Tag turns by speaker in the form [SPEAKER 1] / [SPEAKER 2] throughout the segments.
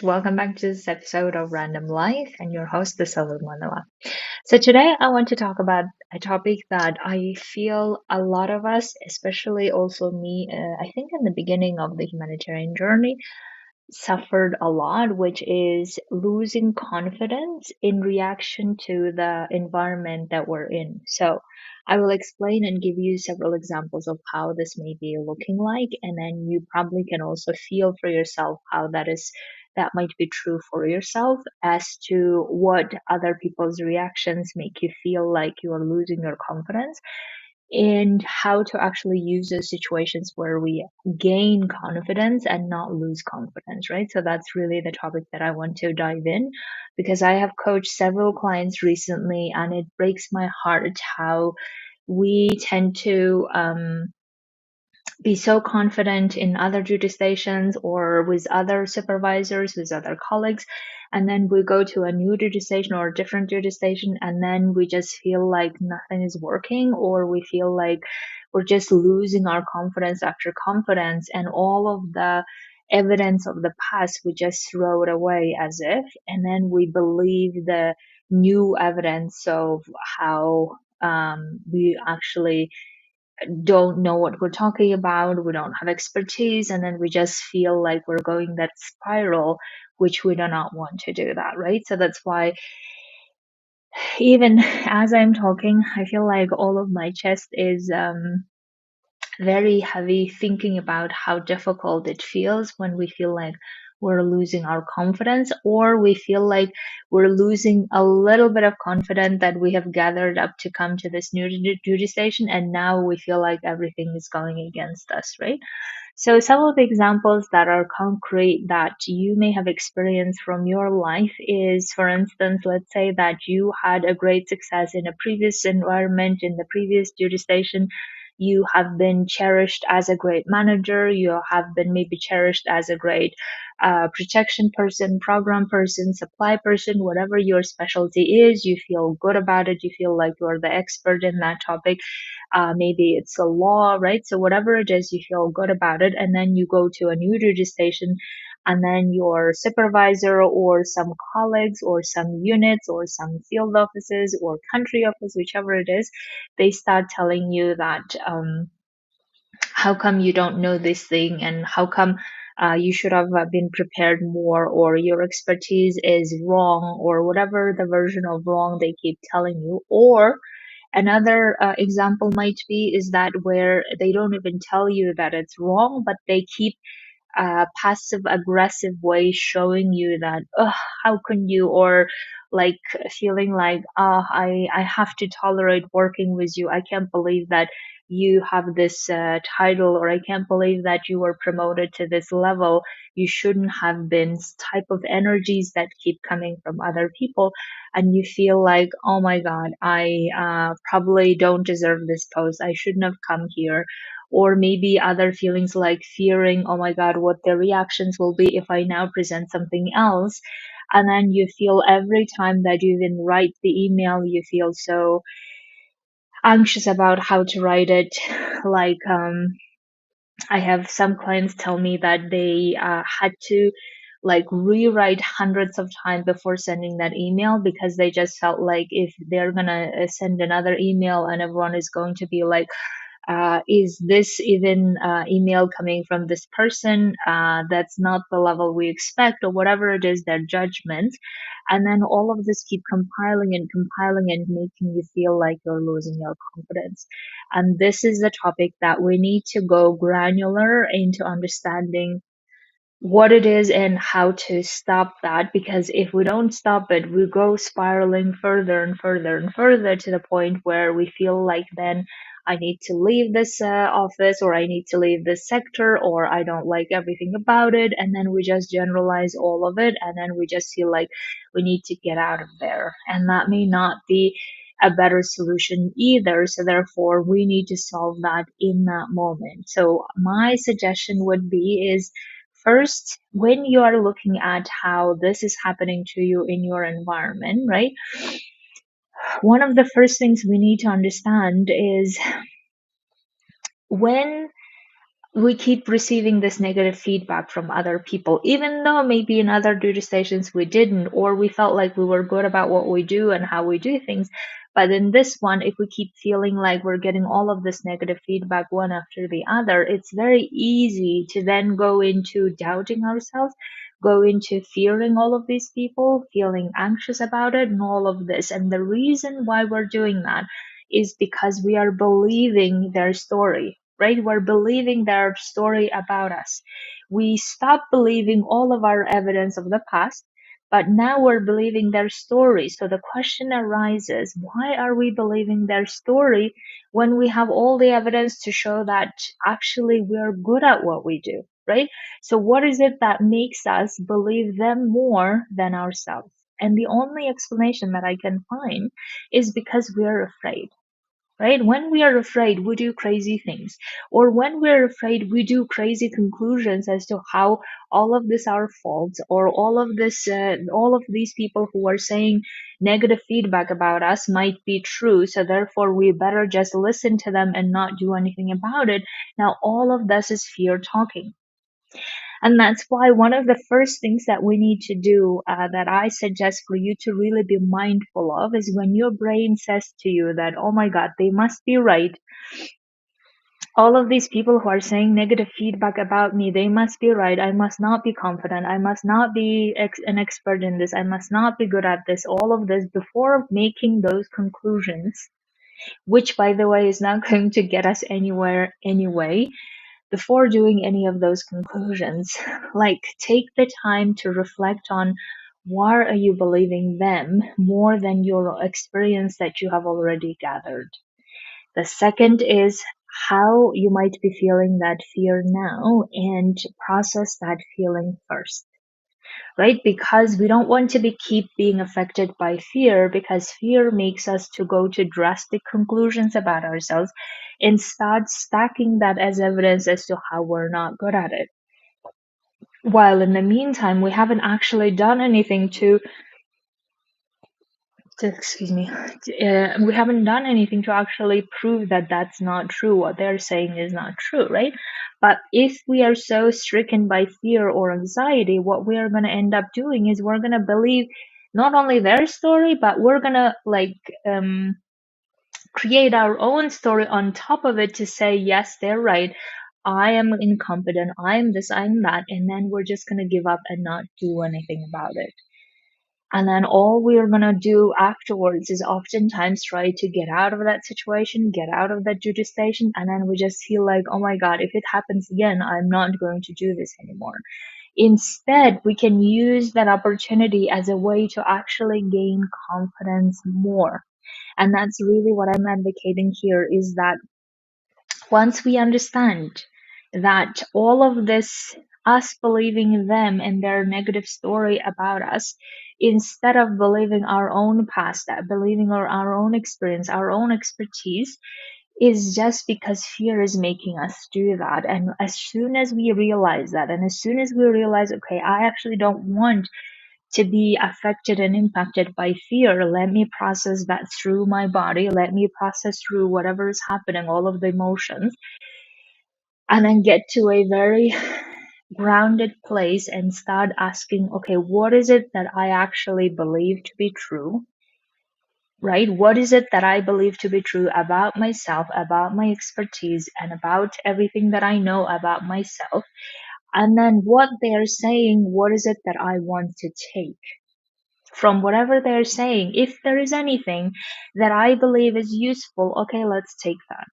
[SPEAKER 1] Welcome back to this episode of Random Life and your host, the Silver Manila. So, today I want to talk about a topic that I feel a lot of us, especially also me, I think in the beginning of the humanitarian journey, suffered a lot, which is losing confidence in reaction to the environment that we're in. So, I will explain and give you several examples of how this may be looking like, and then you probably can also feel for yourself how that might be true for yourself as to what other people's reactions make you feel like you are losing your confidence and how to actually use those situations where we gain confidence and not lose confidence, right? So that's really the topic that I want to dive in because I have coached several clients recently and it breaks my heart how we tend to be so confident in other duty stations or with other supervisors, with other colleagues. And then we go to a new duty station or a different duty station, and then we just feel like nothing is working, or we feel like we're just losing our confidence after confidence, and all of the evidence of the past we just throw it away as if, and then we believe the new evidence of how we actually don't know what we're talking about, we don't have expertise, and then we just feel like we're going that spiral, which we do not want to do that, right? So that's why even as I'm talking, I feel like all of my chest is very heavy thinking about how difficult it feels when we feel like we're losing our confidence or we feel like we're losing a little bit of confidence that we have gathered up to come to this new duty station, and now we feel like everything is going against us, right? So some of the examples that are concrete that you may have experienced from your life is, for instance, let's say that you had a great success in a previous environment, in the previous duty station. You have been cherished as a great manager. You have been maybe cherished as a great protection person, program person, supply person, whatever your specialty is. You feel good about it. You feel like you're the expert in that topic. Maybe it's a law, right? So whatever it is, you feel good about it, and then you go to a new duty station, and then your supervisor or some colleagues or some units or some field offices or country office, whichever it is, they start telling you that how come you don't know this thing, and how come you should have been prepared more, or your expertise is wrong, or whatever the version of wrong they keep telling you. Or another example might be is that where they don't even tell you that it's wrong, but they keep passive aggressive way showing you that, oh, how can you, or like feeling like, oh, I have to tolerate working with you. I can't believe that you have this title, or I can't believe that you were promoted to this level. You shouldn't have been. Type of energies that keep coming from other people, and you feel like, oh my god, I probably don't deserve this post. I shouldn't have come here. Or maybe other feelings like fearing, oh my god, what their reactions will be if I now present something else. And then you feel every time that you even write the email, you feel so anxious about how to write it. Like, I have some clients tell me that they had to like rewrite hundreds of times before sending that email, because they just felt like if they're gonna send another email and everyone is going to be like, is this even email coming from this person? That's not the level we expect, or whatever it is, their judgment. And then all of this keep compiling and making you feel like you're losing your confidence. And this is the topic that we need to go granular into understanding what it is and how to stop that, because if we don't stop it, we go spiraling further and further and further to the point where we feel like, then I need to leave this office, or I need to leave this sector, or I don't like everything about it, and then we just generalize all of it, and then we just feel like we need to get out of there, and that may not be a better solution either. So therefore we need to solve that in that moment. So my suggestion would be is, first, when you are looking at how this is happening to you in your environment, right? One of the first things we need to understand is when, we keep receiving this negative feedback from other people, even though maybe in other duty stations we didn't, or we felt like we were good about what we do and how we do things. But in this one, if we keep feeling like we're getting all of this negative feedback one after the other, it's very easy to then go into doubting ourselves, go into fearing all of these people, feeling anxious about it, and all of this. And the reason why we're doing that is because we are believing their story, right? We're believing their story about us. We stop believing all of our evidence of the past, but now we're believing their story. So the question arises, why are we believing their story when we have all the evidence to show that actually we're good at what we do, right? So what is it that makes us believe them more than ourselves? And the only explanation that I can find is because we're afraid, right? When we are afraid, we do crazy things. Or when we're afraid, we do crazy conclusions as to how all of this are faults, or all of these people who are saying negative feedback about us might be true. So therefore, we better just listen to them and not do anything about it. Now, all of this is fear talking. And that's why one of the first things that we need to do, that I suggest for you to really be mindful of, is when your brain says to you that, oh my God, they must be right. All of these people who are saying negative feedback about me, they must be right. I must not be confident. I must not be an expert in this. I must not be good at this. All of this, before making those conclusions, which by the way is not going to get us anywhere anyway, before doing any of those conclusions, like take the time to reflect on, why are you believing them more than your experience that you have already gathered. The second is how you might be feeling that fear now, and process that feeling first, right? Because we don't want to keep being affected by fear, because fear makes us to go to drastic conclusions about ourselves and start stacking that as evidence as to how we're not good at it. While in the meantime, we haven't actually done anything excuse me, we haven't done anything to actually prove that that's not true. What they're saying is not true, right? But if we are so stricken by fear or anxiety, what we are going to end up doing is we're going to believe not only their story, but we're going to create our own story on top of it to say, yes, they're right. I am incompetent. I'm this, I'm that. And then we're just going to give up and not do anything about it. And then all we're going to do afterwards is oftentimes try to get out of that situation, get out of that duty station. And then we just feel like, oh my God, if it happens again, I'm not going to do this anymore. Instead, we can use that opportunity as a way to actually gain confidence more. And that's really what I'm advocating here, is that once we understand that all of this, us believing them and their negative story about us, instead of believing our own past, believing our own experience, our own expertise, is just because fear is making us do that. And as soon as we realize that, and as soon as we realize, okay, I actually don't want to be affected and impacted by fear, let me process that through my body, let me process through whatever is happening, all of the emotions, and then get to a very grounded place and start asking, okay, what is it that I actually believe to be true? Right? What is it that I believe to be true about myself, about my expertise, and about everything that I know about myself? And then what they are saying, what is it that I want to take from whatever they're saying? If there is anything that I believe is useful, okay, let's take that.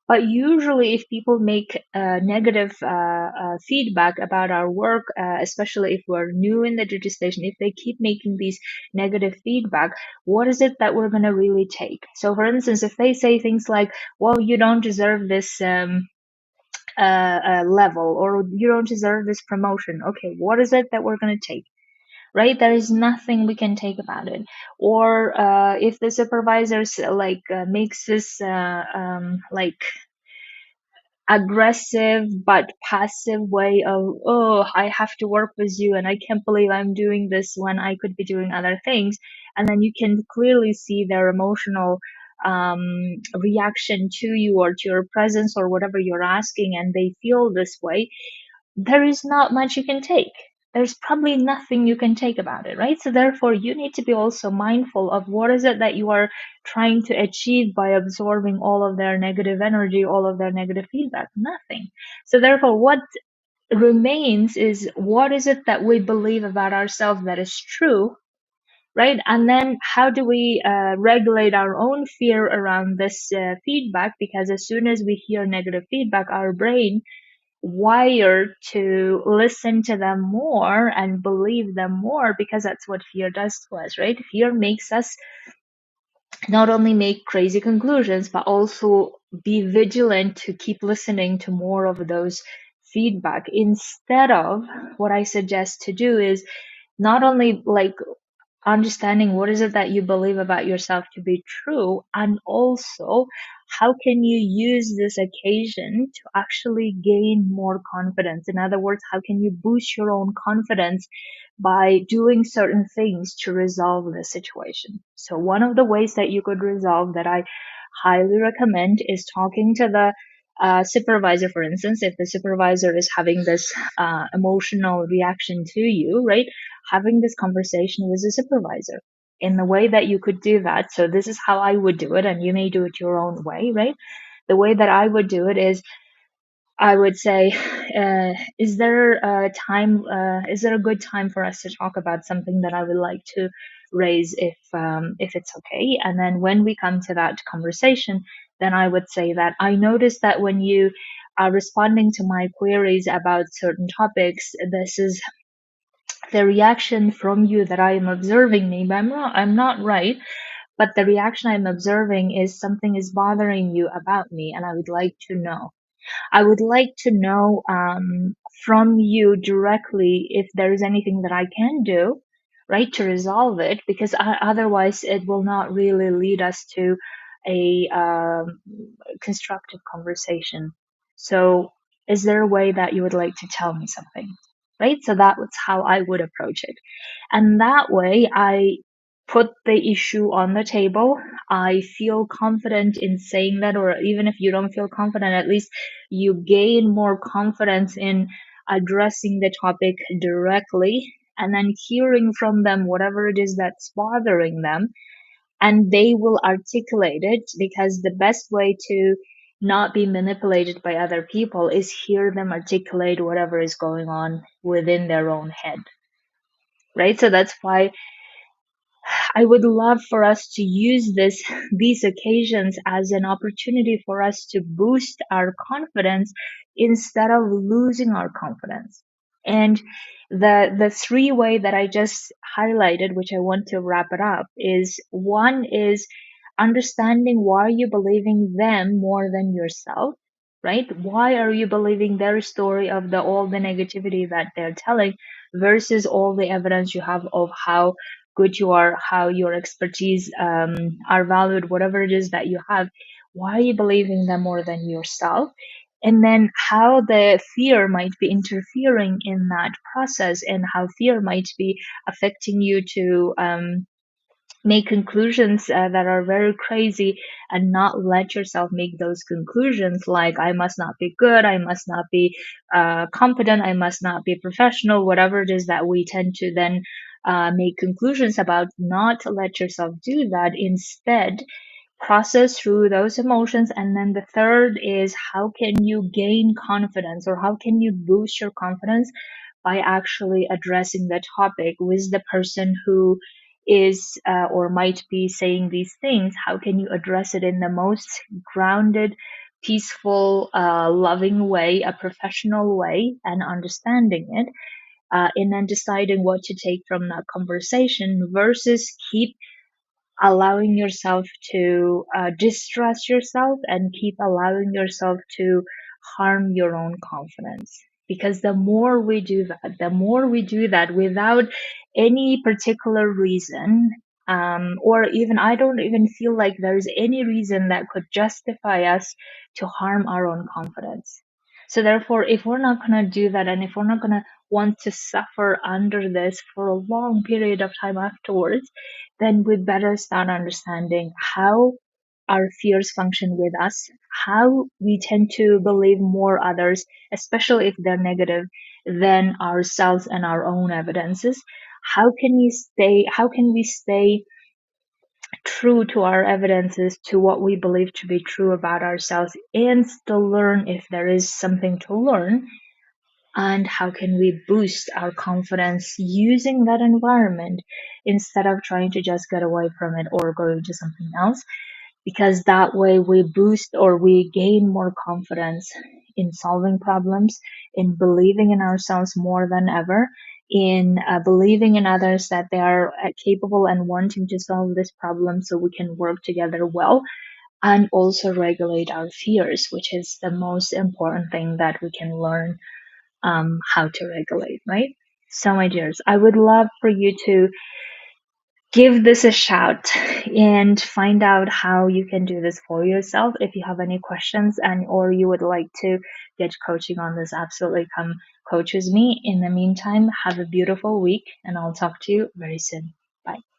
[SPEAKER 1] But usually, if people make negative feedback about our work, especially if we're new in the duty station, if they keep making these negative feedback, what is it that we're going to really take? So, for instance, if they say things like, well, you don't deserve this level, or you don't deserve this promotion, okay, what is it that we're going to take? Right? There is nothing we can take about it. Or if the supervisors makes this aggressive but passive way of, oh, I have to work with you and I can't believe I'm doing this when I could be doing other things. And then you can clearly see their emotional reaction to you or to your presence or whatever you're asking, and they feel this way, there is not much you can take. There's probably nothing you can take about it, right? So therefore, you need to be also mindful of what is it that you are trying to achieve by absorbing all of their negative energy, all of their negative feedback. Nothing. So therefore, what remains is what is it that we believe about ourselves that is true, right? And then how do we regulate our own fear around this feedback? Because as soon as we hear negative feedback, our brain wired to listen to them more and believe them more, because that's what fear does to us, right? Fear makes us not only make crazy conclusions, but also be vigilant to keep listening to more of those feedback. Instead of, what I suggest to do is not only like understanding what is it that you believe about yourself to be true, and also how can you use this occasion to actually gain more confidence. In other words, how can you boost your own confidence by doing certain things to resolve the situation. So one of the ways that you could resolve, that I highly recommend, is talking to the supervisor. For instance, if the supervisor is having this emotional reaction to you, right, having this conversation with the supervisor in the way that you could do that. So this is how I would do it, and you may do it your own way, right? The way that I would do it is, I would say, is there a time? Is there a good time for us to talk about something that I would like to raise, if it's okay? And then when we come to that conversation, then I would say that I noticed that when you are responding to my queries about certain topics, this is the reaction from you that I am observing. Maybe I'm not right, but the reaction I'm observing is something is bothering you about me, and I would like to know. I would like to know from you directly if there is anything that I can do, right, to resolve it, because otherwise it will not really lead us to a constructive conversation. So, is there a way that you would like to tell me something, right? So that was how I would approach it. And that way, I put the issue on the table. I feel confident in saying that, or even if you don't feel confident, at least you gain more confidence in addressing the topic directly and then hearing from them whatever it is that's bothering them, and they will articulate it, because the best way to not be manipulated by other people is hear them articulate whatever is going on within their own head, right? So that's why I would love for us to use these occasions as an opportunity for us to boost our confidence instead of losing our confidence. And the three way that I just highlighted, which I want to wrap it up, is one is understanding why you believing them more than yourself, right? Why are you believing their story of all the negativity that they're telling versus all the evidence you have of how good you are, how your expertise are valued, whatever it is that you have. Why are you believing them more than yourself? And then how the fear might be interfering in that process, and how fear might be affecting you to make conclusions that are very crazy, and not let yourself make those conclusions like I must not be good, I must not be competent, I must not be professional, whatever it is that we tend to then make conclusions about. Not let yourself do that. Instead, process through those emotions. And then the third is, how can you gain confidence, or how can you boost your confidence by actually addressing the topic with the person who is or might be saying these things. How can you address it in the most grounded, peaceful, loving way, a professional way, and understanding it, and then deciding what to take from that conversation versus keep allowing yourself to distrust yourself and keep allowing yourself to harm your own confidence. Because the more we do that, without any particular reason, or even I don't even feel like there's any reason that could justify us to harm our own confidence. So therefore, if we're not going to do that, and if we're not going to want to suffer under this for a long period of time afterwards, then we better start understanding how our fears function with us, how we tend to believe more others, especially if they're negative, than ourselves and our own evidences. How can we stay true to our evidences, to what we believe to be true about ourselves, and still learn if there is something to learn? And how can we boost our confidence using that environment instead of trying to just get away from it or go into something else? Because that way we boost or we gain more confidence in solving problems, in believing in ourselves more than ever, in believing in others that they are capable and wanting to solve this problem so we can work together well, and also regulate our fears, which is the most important thing that we can learn how to regulate, right? So, my dears, I would love for you to give this a shout and find out how you can do this for yourself. If you have any questions and or you would like to get coaching on this, absolutely come coach with me. In the meantime, have a beautiful week and I'll talk to you very soon. Bye.